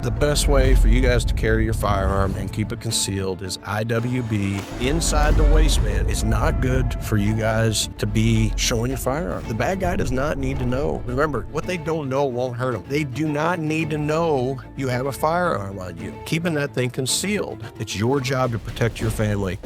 The best way for you guys to carry your firearm and keep it concealed is IWB inside the waistband. It's not good for you guys to be showing your firearm. The bad guy does not need to know. Remember, what they don't know won't hurt them. They do not need to know you have a firearm on you. Keeping that thing concealed. It's your job to protect your family.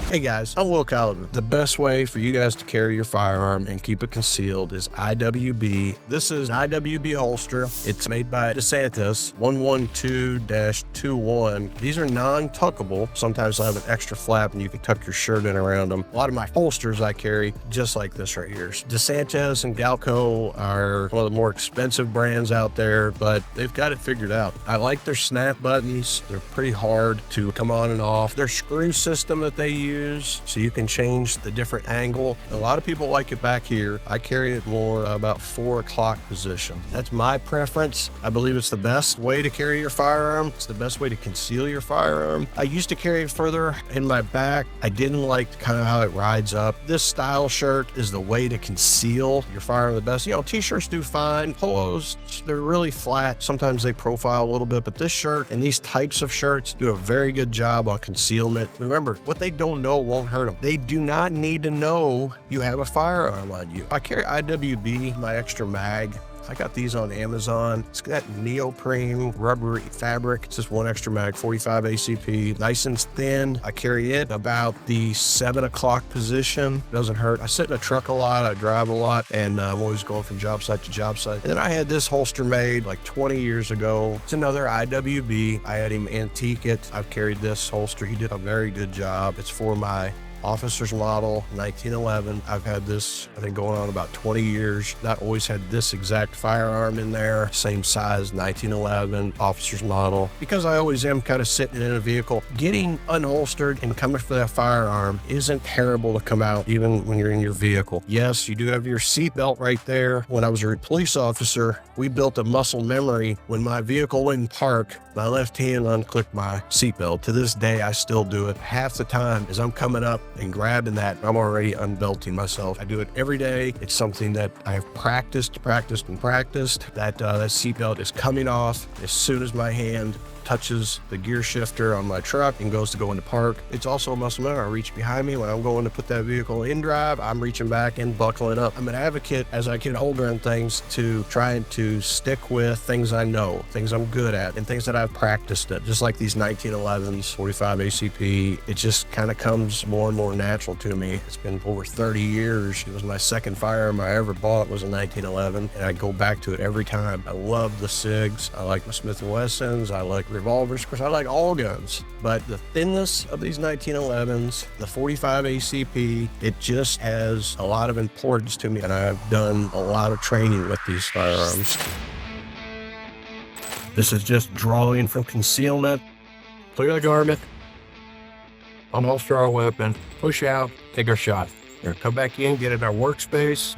Hey guys, I'm Will Calvin. The best way for you guys to carry your firearm and keep it concealed is IWB. This is an IWB holster. It's made by DeSantis, 112-21. These are non-tuckable. Sometimes they have an extra flap and you can tuck your shirt in around them. A lot of my holsters I carry just like this right here. DeSantis and Galco are one of the more expensive brands out there, but they've got it figured out. I like their snap buttons. They're pretty hard to come on and off. Their screw system that they use, so you can change the different angle. A lot of people like it back here. I carry it more about 4 o'clock position. That's my preference. I believe it's the best way to carry your firearm. It's the best way to conceal your firearm. I used to carry it further in my back. I didn't like kind of how it rides up. This style shirt is the way to conceal your firearm the best. You know, t-shirts do fine. Polos, they're really flat. Sometimes they profile a little bit, but this shirt and these types of shirts do a very good job on concealment. Remember, what they don't know won't hurt them. They do not need to know you have a firearm on you. I carry IWB, my extra mag. I got these on Amazon. It's got neoprene rubbery fabric. It's just one extra mag, 45 ACP, nice and thin. I carry it about the 7 o'clock position. Doesn't hurt. I sit in a truck a lot. I drive a lot, and I'm always going from job site to job site. And then I had this holster made like 20 years ago. It's another IWB. I had him antique it. I've carried this holster. He did a very good job. It's for my officer's model, 1911. I've had this, I think, going on about 20 years. Not always had this exact firearm in there. Same size, 1911, officer's model. Because I always am kind of sitting in a vehicle, getting unholstered and coming for that firearm isn't terrible to come out even when you're in your vehicle. Yes, you do have your seatbelt right there. When I was a police officer, we built a muscle memory. When my vehicle went in park, my left hand unclicked my seatbelt. To this day, I still do it. Half the time as I'm coming up and grabbing that, I'm already unbelting myself. I do it every day. It's something that I have practiced. That seatbelt is coming off as soon as my hand touches the gear shifter on my truck and goes to go into park. It's also a muscle memory. I reach behind me when I'm going to put that vehicle in drive. I'm reaching back and buckling up. I'm an advocate as I get older and things to trying to stick with things I know, things I'm good at, and things that I've practiced at. Just like these 1911s, 45 ACP, it just kind of comes more and more natural to me. It's been over 30 years. It was my second firearm I ever bought was a 1911, and I go back to it every time. I love the SIGs. I like my Smith & Wessons. I like revolvers. Of course, I like all guns, but the thinness of these 1911s, the 45 ACP, it just has a lot of importance to me, and I've done a lot of training with these firearms. This is just drawing from concealment. Clear the garment, unholster our weapon, push out, take our shot. We're gonna come back in, get in our workspace,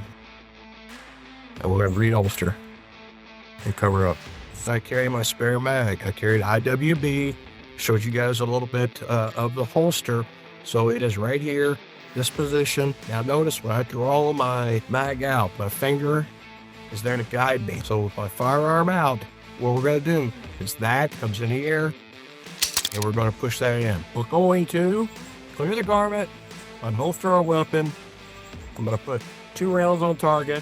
and we're gonna reholster and cover up. I carry my spare mag. I carried IWB. Showed you guys a little bit of the holster. So it is right here, this position. Now notice when I draw my mag out, my finger is there to guide me. So with my firearm out, what we're gonna do is that comes in here, and we're gonna push that in. We're going to clear the garment, unholster our weapon. I'm gonna put 2 rounds on target,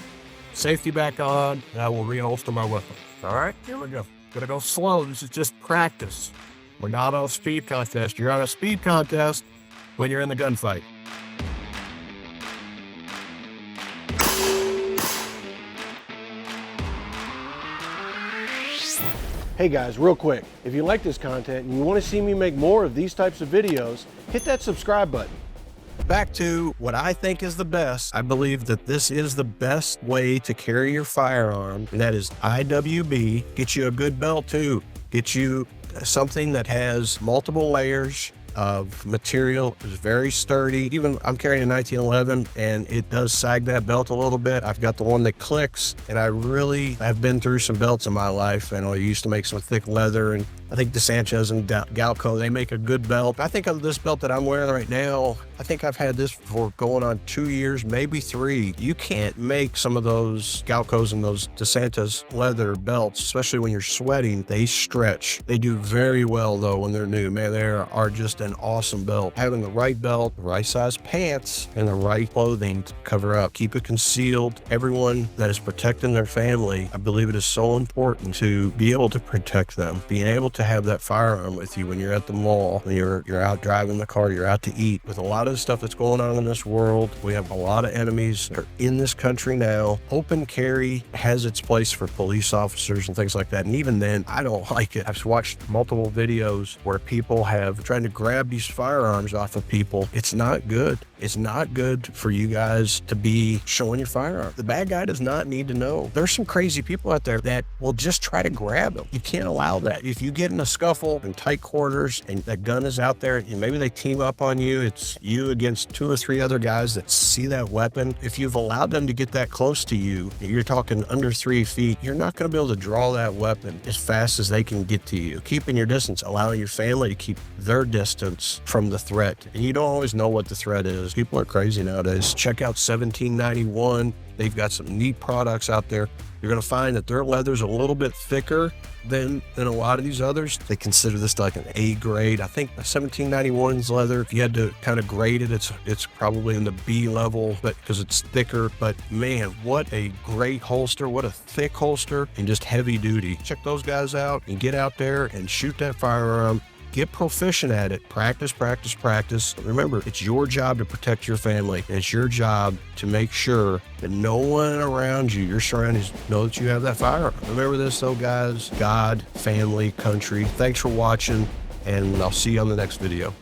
safety back on, and I will reholster my weapon. All right, here we go. Gonna go slow. This is just practice. We're not on a speed contest. You're on a speed contest when you're in the gunfight. Hey guys, real quick, if you like this content and you want to see me make more of these types of videos, hit that subscribe button. Back to what I think is the best. I believe that this is the best way to carry your firearm, and that is IWB. Get you a good belt too. Get you something that has multiple layers of material. It's very sturdy. Even I'm carrying a 1911 and it does sag that belt a little bit. I've got the one that clicks, and I really have been through some belts in my life. I used to make some thick leather, and I think DeSantis and Galco, they make a good belt. I think of this belt that I'm wearing right now, I think I've had this for going on 2 years, maybe 3. You can't make some of those Galcos and those DeSantis leather belts, especially when you're sweating. They stretch. They do very well though when they're new. Man, they are just an awesome belt. Having the right belt, the right size pants, and the right clothing to cover up. Keep it concealed. Everyone that is protecting their family, I believe it is so important to be able to protect them. Being able to have that firearm with you when you're at the mall, when you're out driving the car, you're out to eat. With a lot of the stuff that's going on in this world, we have a lot of enemies that are in this country now. Open carry has its place for police officers and things like that. And even then, I don't like it. I've watched multiple videos where people have tried to grab these firearms off of people. It's not good. It's not good for you guys to be showing your firearm. The bad guy does not need to know. There's some crazy people out there that will just try to grab them. You can't allow that. If you get in a scuffle in tight quarters and that gun is out there and maybe they team up on you, it's you against 2 or 3 other guys that see that weapon. If you've allowed them to get that close to you, you're talking under 3 feet, you're not going to be able to draw that weapon as fast as they can get to you. Keeping your distance, allowing your family to keep their distance from the threat. And you don't always know what the threat is. People are crazy nowadays. Check out 1791. They've got some neat products out there. You're going to find that their leather's a little bit thicker than a lot of these others. They consider this like an A grade. I think 1791's leather, if you had to kind of grade it, it's probably in the B level, but because it's thicker. But man, what a great holster, what a thick holster, and just heavy duty. Check those guys out and get out there and shoot that firearm. Get proficient at it. Practice, practice, practice. Remember, it's your job to protect your family. And it's your job to make sure that no one around you, your surroundings, know that you have that firearm. Remember this though, guys. God, family, country. Thanks for watching, and I'll see you on the next video.